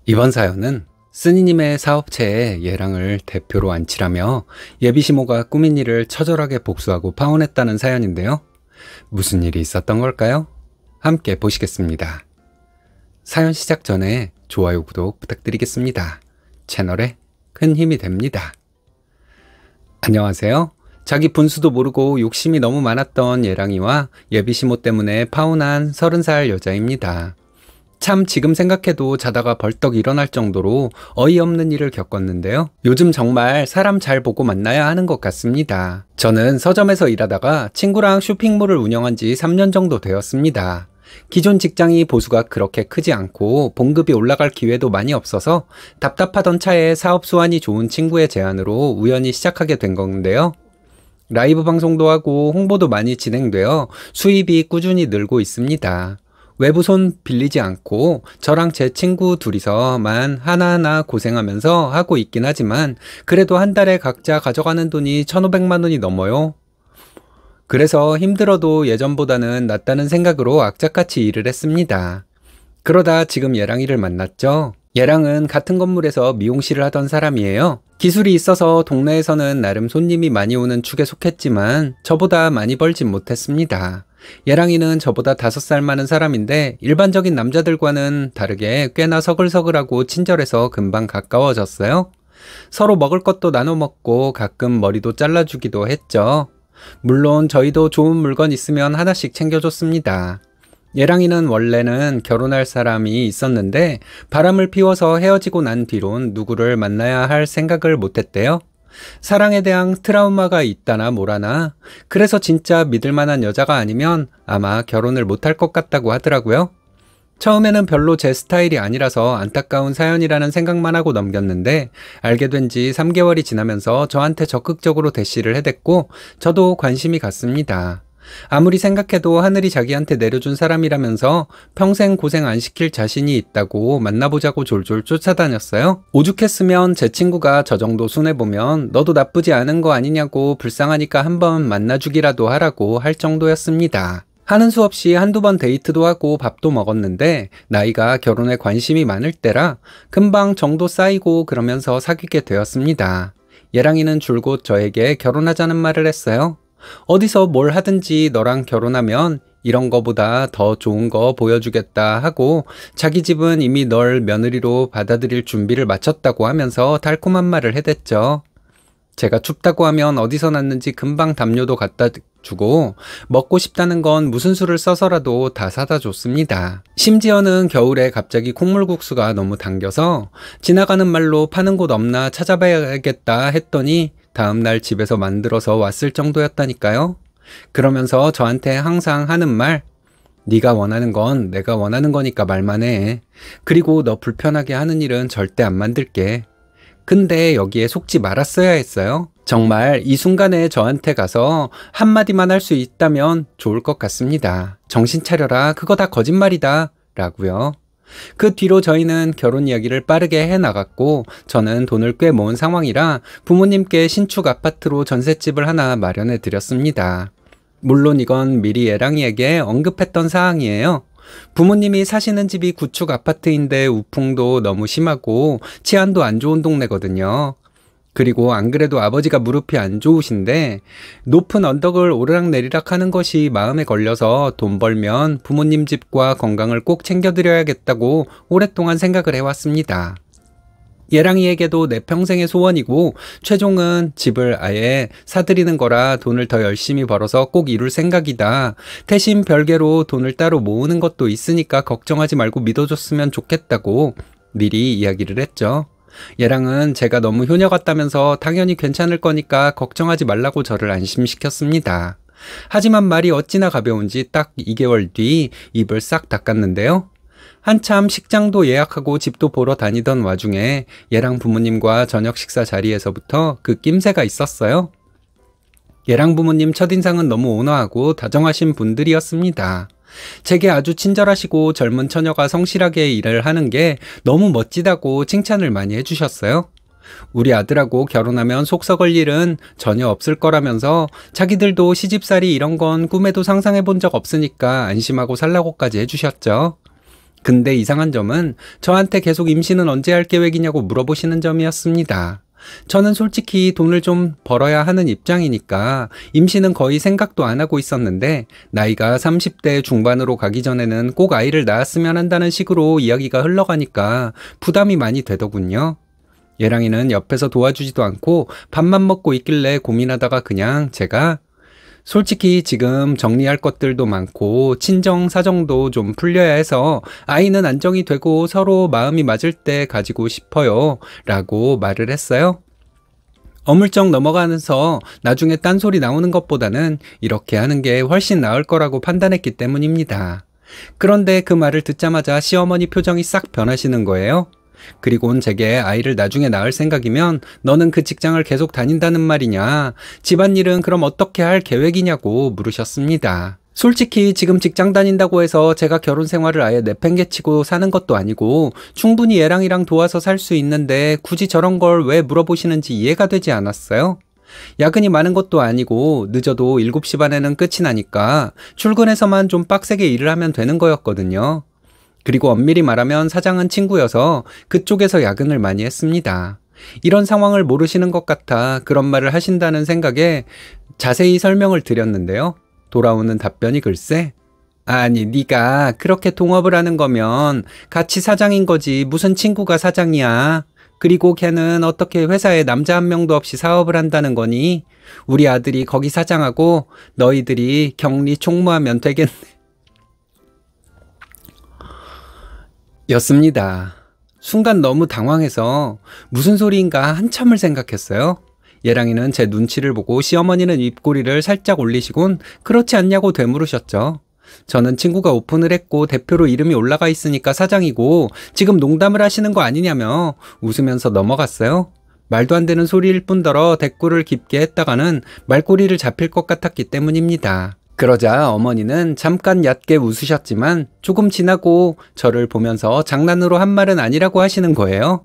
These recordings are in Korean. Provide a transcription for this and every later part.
이번 사연은 쓰니님의 사업체에 예랑을 대표로 안치라며 예비시모가 꾸민 일을 처절하게 복수하고 파혼했다는 사연인데요. 무슨 일이 있었던 걸까요? 함께 보시겠습니다. 사연 시작 전에 좋아요, 구독 부탁드리겠습니다. 채널에 큰 힘이 됩니다. 안녕하세요. 자기 분수도 모르고 욕심이 너무 많았던 예랑이와 예비시모 때문에 파혼한 30살 여자입니다. 참 지금 생각해도 자다가 벌떡 일어날 정도로 어이없는 일을 겪었는데요. 요즘 정말 사람 잘 보고 만나야 하는 것 같습니다. 저는 서점에서 일하다가 친구랑 쇼핑몰을 운영한 지 3년 정도 되었습니다. 기존 직장이 보수가 그렇게 크지 않고 봉급이 올라갈 기회도 많이 없어서 답답하던 차에 사업 수완이 좋은 친구의 제안으로 우연히 시작하게 된 건데요. 라이브 방송도 하고 홍보도 많이 진행되어 수입이 꾸준히 늘고 있습니다. 외부 손 빌리지 않고 저랑 제 친구 둘이서만 하나하나 고생하면서 하고 있긴 하지만 그래도 한 달에 각자 가져가는 돈이 1,500만 원이 넘어요. 그래서 힘들어도 예전보다는 낫다는 생각으로 악착같이 일을 했습니다. 그러다 지금 예랑이를 만났죠. 예랑은 같은 건물에서 미용실을 하던 사람이에요. 기술이 있어서 동네에서는 나름 손님이 많이 오는 축에 속했지만 저보다 많이 벌진 못했습니다. 예랑이는 저보다 5살 많은 사람인데 일반적인 남자들과는 다르게 꽤나 서글서글하고 친절해서 금방 가까워졌어요. 서로 먹을 것도 나눠 먹고 가끔 머리도 잘라주기도 했죠. 물론 저희도 좋은 물건 있으면 하나씩 챙겨줬습니다. 예랑이는 원래는 결혼할 사람이 있었는데 바람을 피워서 헤어지고 난 뒤론 누구를 만나야 할 생각을 못했대요. 사랑에 대한 트라우마가 있다나 뭐라나 그래서 진짜 믿을 만한 여자가 아니면 아마 결혼을 못할 것 같다고 하더라고요. 처음에는 별로 제 스타일이 아니라서 안타까운 사연이라는 생각만 하고 넘겼는데 알게 된 지 3개월이 지나면서 저한테 적극적으로 대시를 해댔고 저도 관심이 갔습니다. 아무리 생각해도 하늘이 자기한테 내려준 사람이라면서 평생 고생 안 시킬 자신이 있다고 만나보자고 졸졸 쫓아다녔어요. 오죽했으면 제 친구가 저 정도 손해보면 너도 나쁘지 않은 거 아니냐고 불쌍하니까 한번 만나주기라도 하라고 할 정도였습니다. 하는 수 없이 한두 번 데이트도 하고 밥도 먹었는데 나이가 결혼에 관심이 많을 때라 금방 정도 쌓이고 그러면서 사귀게 되었습니다. 예랑이는 줄곧 저에게 결혼하자는 말을 했어요. 어디서 뭘 하든지 너랑 결혼하면 이런 거보다 더 좋은 거 보여주겠다 하고 자기 집은 이미 널 며느리로 받아들일 준비를 마쳤다고 하면서 달콤한 말을 해댔죠. 제가 춥다고 하면 어디서 났는지 금방 담요도 갖다 주고 먹고 싶다는 건 무슨 수를 써서라도 다 사다 줬습니다. 심지어는 겨울에 갑자기 콩물국수가 너무 당겨서 지나가는 말로 파는 곳 없나 찾아봐야겠다 했더니 다음날 집에서 만들어서 왔을 정도였다니까요. 그러면서 저한테 항상 하는 말, 네가 원하는 건 내가 원하는 거니까 말만 해. 그리고 너 불편하게 하는 일은 절대 안 만들게. 근데 여기에 속지 말았어야 했어요. 정말 이 순간에 저한테 가서 한마디만 할 수 있다면 좋을 것 같습니다. 정신 차려라. 그거 다 거짓말이다. 라고요. 그 뒤로 저희는 결혼 이야기를 빠르게 해나갔고 저는 돈을 꽤 모은 상황이라 부모님께 신축 아파트로 전셋집을 하나 마련해 드렸습니다. 물론 이건 미리 예랑이에게 언급했던 사항이에요. 부모님이 사시는 집이 구축 아파트인데 우풍도 너무 심하고 치안도 안 좋은 동네거든요. 그리고 안 그래도 아버지가 무릎이 안 좋으신데 높은 언덕을 오르락내리락 하는 것이 마음에 걸려서 돈 벌면 부모님 집과 건강을 꼭 챙겨드려야겠다고 오랫동안 생각을 해왔습니다. 예랑이에게도 내 평생의 소원이고 최종은 집을 아예 사드리는 거라 돈을 더 열심히 벌어서 꼭 이룰 생각이다. 대신 별개로 돈을 따로 모으는 것도 있으니까 걱정하지 말고 믿어줬으면 좋겠다고 미리 이야기를 했죠. 예랑은 제가 너무 효녀 같다면서 당연히 괜찮을 거니까 걱정하지 말라고 저를 안심시켰습니다. 하지만 말이 어찌나 가벼운지 딱 2개월 뒤 입을 싹 닦았는데요. 한참 식장도 예약하고 집도 보러 다니던 와중에 예랑 부모님과 저녁 식사 자리에서부터 그 낌새가 있었어요. 예랑 부모님 첫인상은 너무 온화하고 다정하신 분들이었습니다. 제게 아주 친절하시고 젊은 처녀가 성실하게 일을 하는 게 너무 멋지다고 칭찬을 많이 해주셨어요. 우리 아들하고 결혼하면 속 썩을 일은 전혀 없을 거라면서 자기들도 시집살이 이런 건 꿈에도 상상해 본 적 없으니까 안심하고 살라고까지 해주셨죠. 근데 이상한 점은 저한테 계속 임신은 언제 할 계획이냐고 물어보시는 점이었습니다. 저는 솔직히 돈을 좀 벌어야 하는 입장이니까 임신은 거의 생각도 안 하고 있었는데 나이가 30대 중반으로 가기 전에는 꼭 아이를 낳았으면 한다는 식으로 이야기가 흘러가니까 부담이 많이 되더군요. 예랑이는 옆에서 도와주지도 않고 밥만 먹고 있길래 고민하다가 그냥 제가 솔직히 지금 정리할 것들도 많고 친정 사정도 좀 풀려야 해서 아이는 안정이 되고 서로 마음이 맞을 때 가지고 싶어요 라고 말을 했어요. 어물쩍 넘어가면서 나중에 딴소리 나오는 것보다는 이렇게 하는 게 훨씬 나을 거라고 판단했기 때문입니다. 그런데 그 말을 듣자마자 시어머니 표정이 싹 변하시는 거예요. 그리고는 제게 아이를 나중에 낳을 생각이면 너는 그 직장을 계속 다닌다는 말이냐, 집안일은 그럼 어떻게 할 계획이냐고 물으셨습니다. 솔직히 지금 직장 다닌다고 해서 제가 결혼 생활을 아예 내팽개치고 사는 것도 아니고 충분히 얘랑이랑 도와서 살 수 있는데 굳이 저런 걸 왜 물어보시는지 이해가 되지 않았어요. 야근이 많은 것도 아니고 늦어도 7시 반에는 끝이 나니까 출근해서만 좀 빡세게 일을 하면 되는 거였거든요. 그리고 엄밀히 말하면 사장은 친구여서 그쪽에서 야근을 많이 했습니다. 이런 상황을 모르시는 것 같아 그런 말을 하신다는 생각에 자세히 설명을 드렸는데요. 돌아오는 답변이 글쎄, 아니 네가 그렇게 동업을 하는 거면 같이 사장인 거지 무슨 친구가 사장이야. 그리고 걔는 어떻게 회사에 남자 한 명도 없이 사업을 한다는 거니? 우리 아들이 거기 사장하고 너희들이 격리 총무하면 되겠네. 였습니다. 순간 너무 당황해서 무슨 소리인가 한참을 생각했어요. 예랑이는 제 눈치를 보고 시어머니는 입꼬리를 살짝 올리시곤 그렇지 않냐고 되물으셨죠. 저는 친구가 오픈을 했고 대표로 이름이 올라가 있으니까 사장이고 지금 농담을 하시는 거 아니냐며 웃으면서 넘어갔어요. 말도 안 되는 소리일 뿐더러 대꾸를 깊게 했다가는 말꼬리를 잡힐 것 같았기 때문입니다. 그러자 어머니는 잠깐 얕게 웃으셨지만 조금 지나고 저를 보면서 장난으로 한 말은 아니라고 하시는 거예요.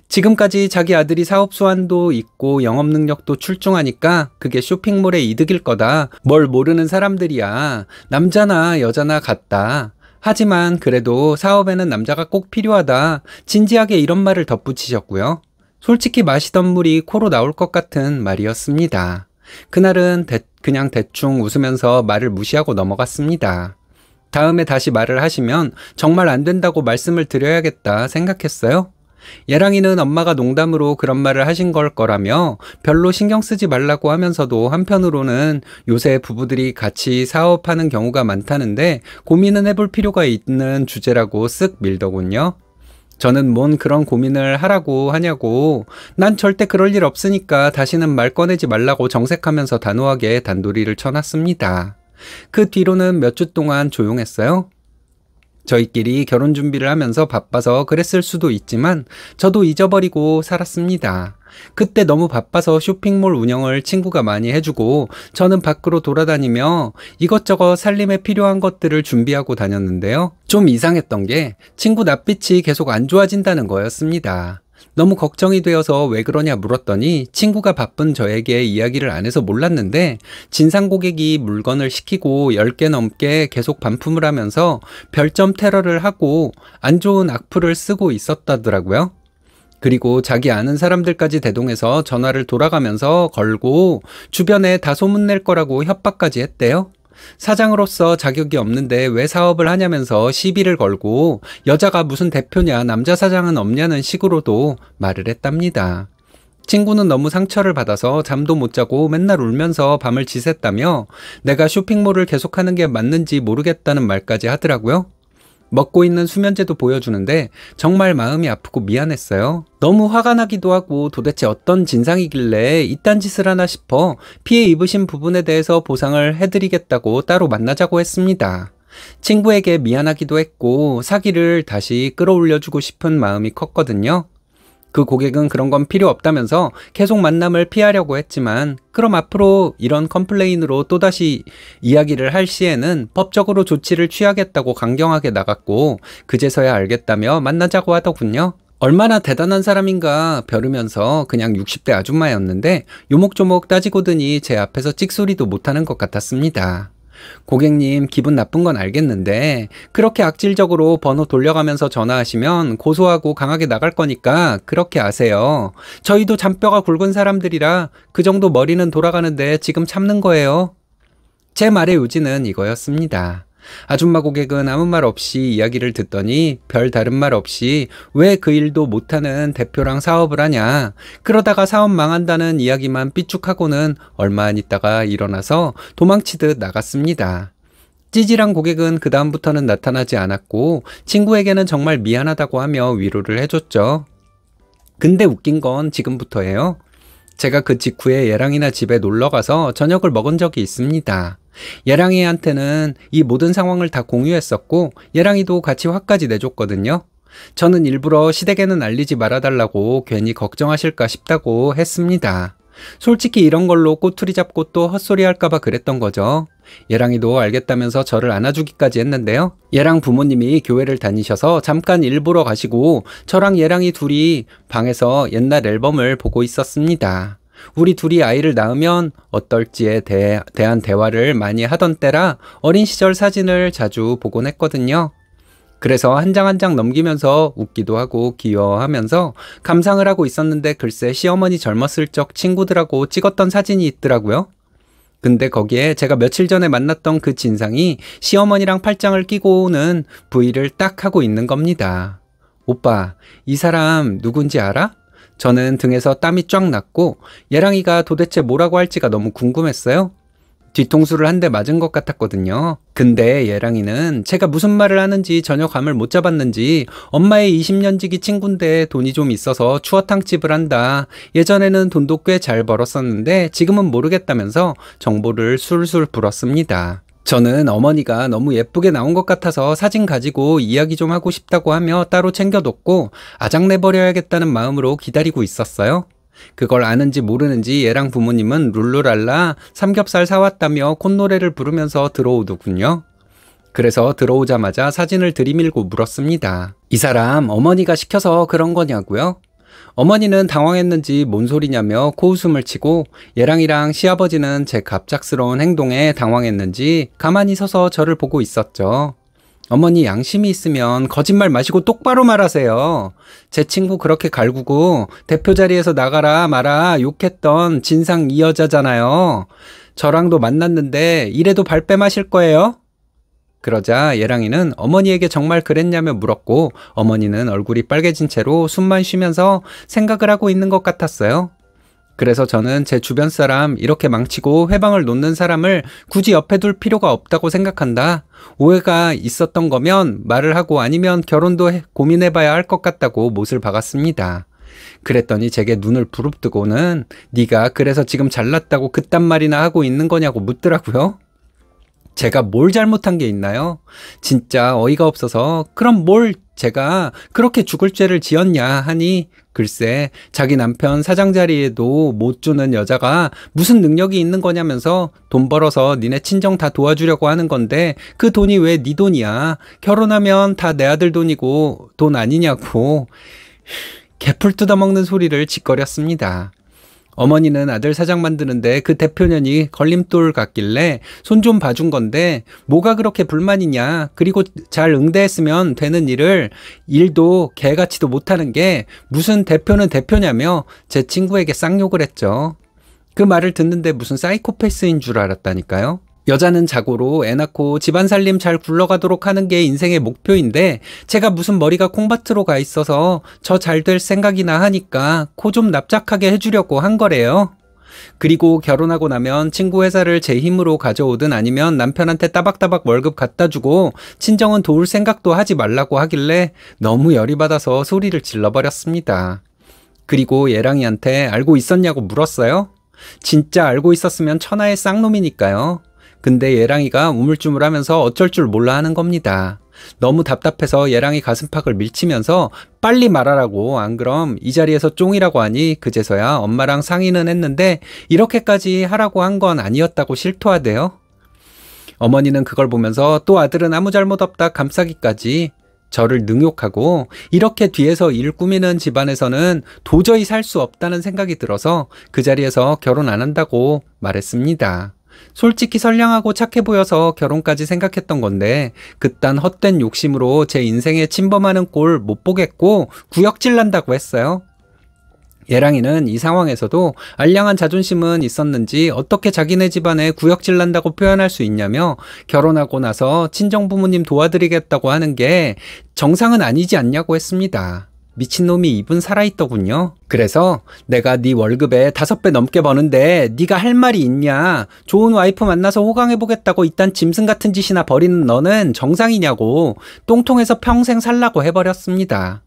지금까지 자기 아들이 사업 수완도 있고 영업 능력도 출중하니까 그게 쇼핑몰의 이득일 거다. 뭘 모르는 사람들이야. 남자나 여자나 같다. 하지만 그래도 사업에는 남자가 꼭 필요하다. 진지하게 이런 말을 덧붙이셨고요. 솔직히 마시던 물이 코로 나올 것 같은 말이었습니다. 그날은 그냥 대충 웃으면서 말을 무시하고 넘어갔습니다. 다음에 다시 말을 하시면 정말 안 된다고 말씀을 드려야겠다 생각했어요. 예랑이는 엄마가 농담으로 그런 말을 하신 걸 거라며 별로 신경 쓰지 말라고 하면서도 한편으로는 요새 부부들이 같이 사업하는 경우가 많다는데 고민은 해볼 필요가 있는 주제라고 쓱 밀더군요. 저는 뭔 그런 고민을 하라고 하냐고, 난 절대 그럴 일 없으니까 다시는 말 꺼내지 말라고 정색하면서 단호하게 단도리를 쳐놨습니다. 그 뒤로는 몇 주 동안 조용했어요. 저희끼리 결혼 준비를 하면서 바빠서 그랬을 수도 있지만 저도 잊어버리고 살았습니다. 그때 너무 바빠서 쇼핑몰 운영을 친구가 많이 해주고 저는 밖으로 돌아다니며 이것저것 살림에 필요한 것들을 준비하고 다녔는데요. 좀 이상했던 게 친구 낯빛이 계속 안 좋아진다는 거였습니다. 너무 걱정이 되어서 왜 그러냐 물었더니 친구가 바쁜 저에게 이야기를 안 해서 몰랐는데 진상 고객이 물건을 시키고 10개 넘게 계속 반품을 하면서 별점 테러를 하고 안 좋은 악플을 쓰고 있었다더라고요. 그리고 자기 아는 사람들까지 대동해서 전화를 돌아가면서 걸고 주변에 다 소문낼 거라고 협박까지 했대요. 사장으로서 자격이 없는데 왜 사업을 하냐면서 시비를 걸고 여자가 무슨 대표냐 남자 사장은 없냐는 식으로도 말을 했답니다. 친구는 너무 상처를 받아서 잠도 못 자고 맨날 울면서 밤을 지샜다며 내가 쇼핑몰을 계속하는 게 맞는지 모르겠다는 말까지 하더라고요. 먹고 있는 수면제도 보여주는데 정말 마음이 아프고 미안했어요. 너무 화가 나기도 하고 도대체 어떤 진상이길래 이딴 짓을 하나 싶어 피해 입으신 부분에 대해서 보상을 해드리겠다고 따로 만나자고 했습니다. 친구에게 미안하기도 했고 사기를 다시 끌어올려주고 싶은 마음이 컸거든요. 그 고객은 그런 건 필요 없다면서 계속 만남을 피하려고 했지만 그럼 앞으로 이런 컴플레인으로 또다시 이야기를 할 시에는 법적으로 조치를 취하겠다고 강경하게 나갔고 그제서야 알겠다며 만나자고 하더군요. 얼마나 대단한 사람인가 벼르면서 그냥 60대 아줌마였는데 요목조목 따지고 드니 제 앞에서 찍소리도 못하는 것 같았습니다. 고객님 기분 나쁜 건 알겠는데 그렇게 악질적으로 번호 돌려가면서 전화하시면 고소하고 강하게 나갈 거니까 그렇게 아세요. 저희도 잔뼈가 굵은 사람들이라 그 정도 머리는 돌아가는데 지금 참는 거예요. 제 말의 요지는 이거였습니다. 아줌마 고객은 아무 말 없이 이야기를 듣더니 별 다른 말 없이 왜 그 일도 못하는 대표랑 사업을 하냐, 그러다가 사업 망한다는 이야기만 삐죽하고는 얼마 안 있다가 일어나서 도망치듯 나갔습니다. 찌질한 고객은 그 다음부터는 나타나지 않았고 친구에게는 정말 미안하다고 하며 위로를 해줬죠. 근데 웃긴 건 지금부터예요. 제가 그 직후에 예랑이나 집에 놀러가서 저녁을 먹은 적이 있습니다. 예랑이한테는 이 모든 상황을 다 공유했었고 예랑이도 같이 화까지 내줬거든요. 저는 일부러 시댁에는 알리지 말아달라고 괜히 걱정하실까 싶다고 했습니다. 솔직히 이런 걸로 꼬투리 잡고 또 헛소리 할까봐 그랬던 거죠. 예랑이도 알겠다면서 저를 안아주기까지 했는데요. 예랑 부모님이 교회를 다니셔서 잠깐 일 보러 가시고 저랑 예랑이 둘이 방에서 옛날 앨범을 보고 있었습니다. 우리 둘이 아이를 낳으면 어떨지에 대한 대화를 많이 하던 때라 어린 시절 사진을 자주 보곤 했거든요. 그래서 한 장 한 장 넘기면서 웃기도 하고 귀여워하면서 감상을 하고 있었는데 글쎄 시어머니 젊었을 적 친구들하고 찍었던 사진이 있더라고요. 근데 거기에 제가 며칠 전에 만났던 그 진상이 시어머니랑 팔짱을 끼고는 V를 딱 하고 있는 겁니다. 오빠, 이 사람 누군지 알아? 저는 등에서 땀이 쫙 났고 예랑이가 도대체 뭐라고 할지가 너무 궁금했어요. 뒤통수를 한 대 맞은 것 같았거든요. 근데 예랑이는 제가 무슨 말을 하는지 전혀 감을 못 잡았는지 엄마의 20년 지기 친구인데 돈이 좀 있어서 추어탕집을 한다. 예전에는 돈도 꽤 잘 벌었었는데 지금은 모르겠다면서 정보를 술술 불었습니다. 저는 어머니가 너무 예쁘게 나온 것 같아서 사진 가지고 이야기 좀 하고 싶다고 하며 따로 챙겨뒀고 아작내버려야겠다는 마음으로 기다리고 있었어요. 그걸 아는지 모르는지 예랑 부모님은 룰루랄라 삼겹살 사왔다며 콧노래를 부르면서 들어오더군요. 그래서 들어오자마자 사진을 들이밀고 물었습니다. 이 사람 어머니가 시켜서 그런 거냐고요? 어머니는 당황했는지 뭔 소리냐며 코웃음을 치고 예랑이랑 시아버지는 제 갑작스러운 행동에 당황했는지 가만히 서서 저를 보고 있었죠. 어머니 양심이 있으면 거짓말 마시고 똑바로 말하세요. 제 친구 그렇게 갈구고 대표 자리에서 나가라 마라 욕했던 진상 이 여자잖아요. 저랑도 만났는데 이래도 발뺌하실 거예요? 그러자 예랑이는 어머니에게 정말 그랬냐며 물었고 어머니는 얼굴이 빨개진 채로 숨만 쉬면서 생각을 하고 있는 것 같았어요. 그래서 저는 제 주변 사람 이렇게 망치고 회방을 놓는 사람을 굳이 옆에 둘 필요가 없다고 생각한다. 오해가 있었던 거면 말을 하고 아니면 결혼도 고민해봐야 할 것 같다고 못을 박았습니다. 그랬더니 제게 눈을 부릅뜨고는 네가 그래서 지금 잘났다고 그딴 말이나 하고 있는 거냐고 묻더라고요. 제가 뭘 잘못한 게 있나요? 진짜 어이가 없어서 그럼 뭘 제가 그렇게 죽을 죄를 지었냐 하니 글쎄 자기 남편 사장 자리에도 못 주는 여자가 무슨 능력이 있는 거냐면서 돈 벌어서 니네 친정 다 도와주려고 하는 건데 그 돈이 왜 네 돈이야? 결혼하면 다 내 아들 돈이고 돈 아니냐고 개풀 뜯어먹는 소리를 짓거렸습니다. 어머니는 아들 사장 만드는데 그 대표년이 걸림돌 같길래 손 좀 봐준 건데 뭐가 그렇게 불만이냐. 그리고 잘 응대했으면 되는 일도 개같이도 못하는 게 무슨 대표는 대표냐며 제 친구에게 쌍욕을 했죠. 그 말을 듣는데 무슨 사이코패스인 줄 알았다니까요. 여자는 자고로 애 낳고 집안 살림 잘 굴러가도록 하는 게 인생의 목표인데 제가 무슨 머리가 콩밭으로 가 있어서 저 잘 될 생각이나 하니까 코 좀 납작하게 해주려고 한 거래요. 그리고 결혼하고 나면 친구 회사를 제 힘으로 가져오든 아니면 남편한테 따박따박 월급 갖다 주고 친정은 도울 생각도 하지 말라고 하길래 너무 열이 받아서 소리를 질러버렸습니다. 그리고 예랑이한테 알고 있었냐고 물었어요. 진짜 알고 있었으면 천하의 쌍놈이니까요. 근데 예랑이가 우물쭈물하면서 어쩔 줄 몰라 하는 겁니다. 너무 답답해서 예랑이 가슴팍을 밀치면서 빨리 말하라고, 안 그럼 이 자리에서 쫑이라고 하니 그제서야 엄마랑 상의는 했는데 이렇게까지 하라고 한 건 아니었다고 실토하대요. 어머니는 그걸 보면서 또 아들은 아무 잘못 없다 감싸기까지 저를 능욕하고 이렇게 뒤에서 일 꾸미는 집안에서는 도저히 살 수 없다는 생각이 들어서 그 자리에서 결혼 안 한다고 말했습니다. 솔직히 선량하고 착해 보여서 결혼까지 생각했던 건데 그딴 헛된 욕심으로 제 인생에 침범하는 꼴 못 보겠고 구역질 난다고 했어요. 예랑이는 이 상황에서도 알량한 자존심은 있었는지 어떻게 자기네 집안에 구역질 난다고 표현할 수 있냐며 결혼하고 나서 친정부모님 도와드리겠다고 하는 게 정상은 아니지 않냐고 했습니다. 미친놈이 입은 살아있더군요. 그래서 내가 네 월급에 5배 넘게 버는데 네가 할 말이 있냐? 좋은 와이프 만나서 호강해보겠다고 이딴 짐승 같은 짓이나 벌이는 너는 정상이냐고 똥통에서 평생 살라고 해버렸습니다.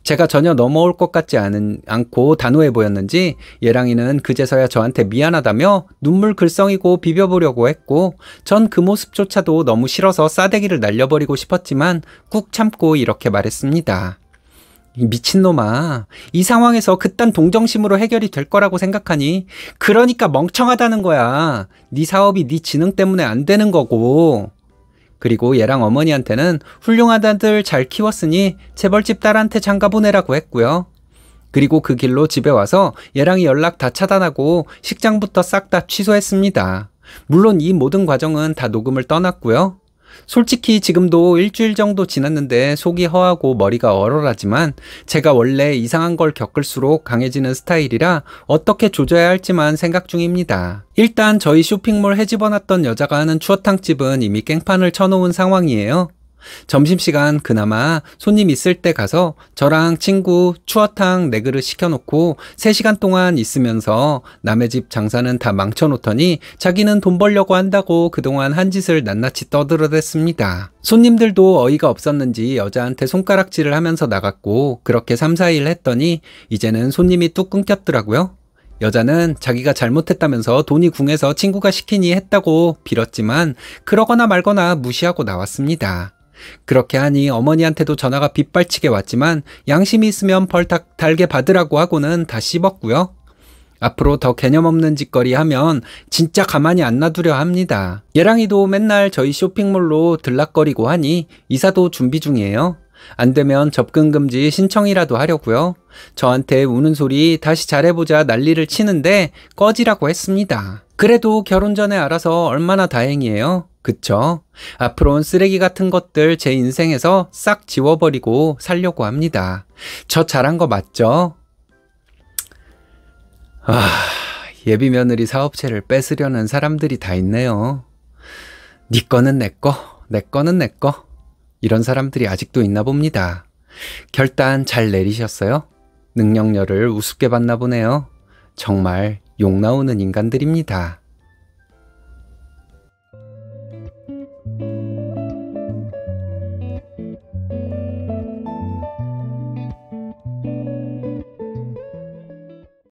제가 전혀 넘어올 것 같지 않고 단호해 보였는지 예랑이는 그제서야 저한테 미안하다며 눈물 글썽이고 비벼보려고 했고 전 그 모습조차도 너무 싫어서 싸대기를 날려버리고 싶었지만 꾹 참고 이렇게 말했습니다. 이 미친놈아, 이 상황에서 그딴 동정심으로 해결이 될 거라고 생각하니? 그러니까 멍청하다는 거야. 네 사업이 네 지능 때문에 안 되는 거고. 그리고 얘랑 어머니한테는 훌륭한 아들 잘 키웠으니 재벌집 딸한테 장가 보내라고 했고요. 그리고 그 길로 집에 와서 얘랑이 연락 다 차단하고 식장부터 싹 다 취소했습니다. 물론 이 모든 과정은 다 녹음을 떠났고요. 솔직히 지금도 일주일 정도 지났는데 속이 허하고 머리가 얼얼하지만 제가 원래 이상한 걸 겪을수록 강해지는 스타일이라 어떻게 조져야 할지만 생각 중입니다. 일단 저희 쇼핑몰 헤집어놨던 여자가 하는 추어탕집은 이미 깽판을 쳐놓은 상황이에요. 점심시간 그나마 손님 있을 때 가서 저랑 친구 추어탕 4그릇 시켜놓고 3시간 동안 있으면서 남의 집 장사는 다 망쳐놓더니 자기는 돈 벌려고 한다고 그동안 한 짓을 낱낱이 떠들어댔습니다. 손님들도 어이가 없었는지 여자한테 손가락질을 하면서 나갔고 그렇게 3, 4일 했더니 이제는 손님이 뚝 끊겼더라고요. 여자는 자기가 잘못했다면서 돈이 궁해서 친구가 시키니 했다고 빌었지만 그러거나 말거나 무시하고 나왔습니다. 그렇게 하니 어머니한테도 전화가 빗발치게 왔지만 양심이 있으면 벌 달게 받으라고 하고는 다 씹었고요. 앞으로 더 개념 없는 짓거리 하면 진짜 가만히 안 놔두려 합니다. 예랑이도 맨날 저희 쇼핑몰로 들락거리고 하니 이사도 준비 중이에요. 안 되면 접근 금지 신청이라도 하려고요. 저한테 우는 소리 다시 잘해보자 난리를 치는데 꺼지라고 했습니다. 그래도 결혼 전에 알아서 얼마나 다행이에요. 그쵸? 앞으로는 쓰레기 같은 것들 제 인생에서 싹 지워버리고 살려고 합니다. 저 잘한 거 맞죠? 예비 며느리 사업체를 뺏으려는 사람들이 다 있네요. 네 거는 내 거, 내 거는 내 거. 이런 사람들이 아직도 있나 봅니다. 결단 잘 내리셨어요? 능력녀를 우습게 봤나 보네요. 정말 욕 나오는 인간들입니다.